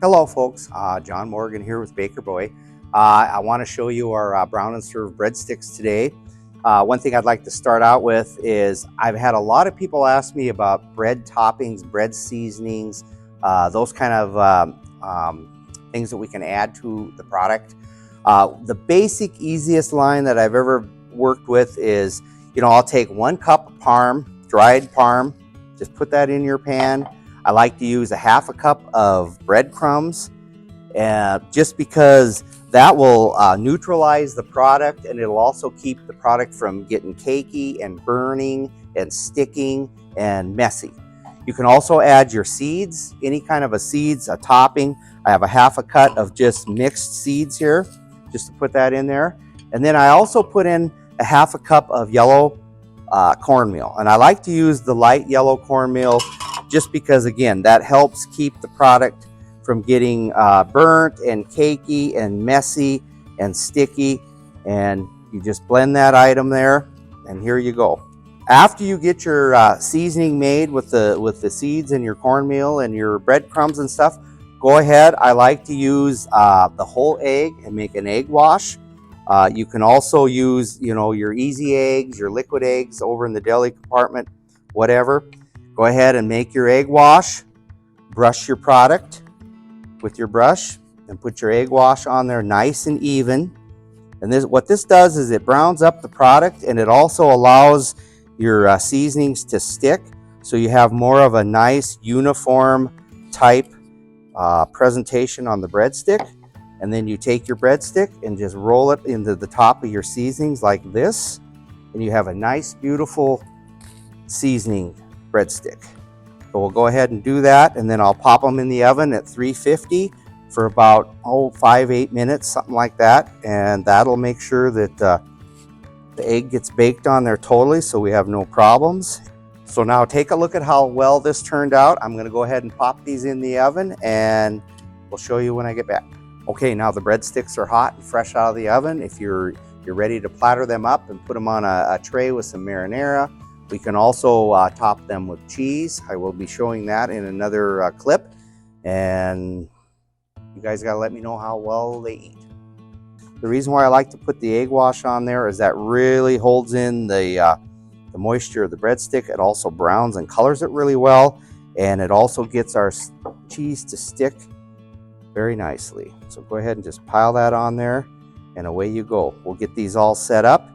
Hello folks, John Morgan here with Baker Boy. I want to show you our brown and serve breadsticks today. One thing I'd like to start out with is I've had a lot of people ask me about bread toppings, bread seasonings, those kind of things that we can add to the product. The basic easiest line that I've ever worked with is, I'll take 1 cup of parm, dried parm, just put that in your pan. I like to use a ½ cup of breadcrumbs, just because that will neutralize the product, and it'll also keep the product from getting cakey and burning and sticking and messy. You can also add your seeds, any kind of a seeds, a topping. I have a ½ cup of just mixed seeds here, just to put that in there. And then I also put in a ½ cup of yellow cornmeal, and I like to use the light yellow cornmeal just because, again, that helps keep the product from getting burnt and cakey and messy and sticky. And you just blend that item there, and here you go. After you get your seasoning made with the seeds and your cornmeal and your breadcrumbs and stuff, go ahead. I like to use the whole egg and make an egg wash. You can also use, your easy eggs, your liquid eggs over in the deli compartment, whatever. Go ahead and make your egg wash. Brush your product with your brush and put your egg wash on there nice and even. And what this does is it browns up the product, and it also allows your seasonings to stick, so you have more of a nice uniform type presentation on the breadstick. And then you take your breadstick and just roll it into the top of your seasonings like this, and you have a nice, beautiful seasoning breadstick. So we'll go ahead and do that, and then I'll pop them in the oven at 350 for about 5-8 minutes, something like that, and that'll make sure that the egg gets baked on there totally, so we have no problems. So now take a look at how well this turned out. I'm going to go ahead and pop these in the oven, and we'll show you when I get back. Okay, now the breadsticks are hot and fresh out of the oven. If you're ready to platter them up and put them on a tray with some marinara. We can also top them with cheese. I will be showing that in another clip, and you guys got to let me know how well they eat. The reason why I like to put the egg wash on there is that really holds in the moisture of the breadstick. It also browns and colors it really well, and it also gets our cheese to stick very nicely. So go ahead and just pile that on there, and away you go. We'll get these all set up,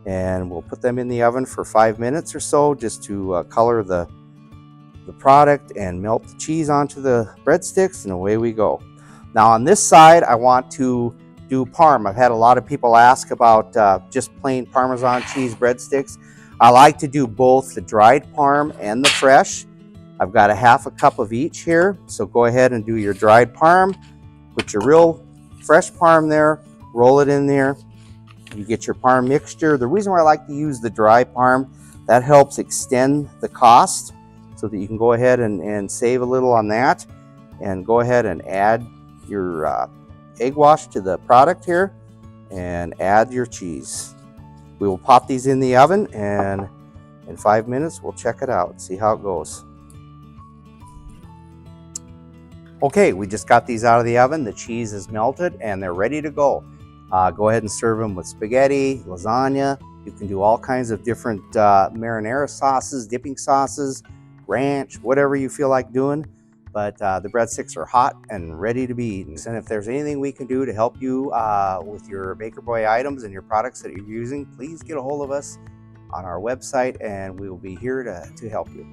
and we'll put them in the oven for 5 minutes or so, just to color the product and melt the cheese onto the breadsticks, and away we go. Now on this side, I want to do parm. I've had a lot of people ask about just plain Parmesan cheese breadsticks. I like to do both the dried parm and the fresh. I've got a ½ cup of each here, so go ahead and do your dried parm. Put your real fresh parm there, roll it in there. You get your parm mixture. The reason why I like to use the dry parm, that helps extend the cost, so that you can go ahead and save a little on that, and go ahead and add your egg wash to the product here, and add your cheese. We will pop these in the oven, and in 5 minutes we'll check it out, see how it goes. Okay, we just got these out of the oven. The cheese is melted and they're ready to go. Go ahead and serve them with spaghetti, lasagna. You can do all kinds of different marinara sauces, dipping sauces, ranch, whatever you feel like doing. But the breadsticks are hot and ready to be eaten. And if there's anything we can do to help you with your Baker Boy items and your products that you're using, please get a hold of us on our website, and we will be here to help you.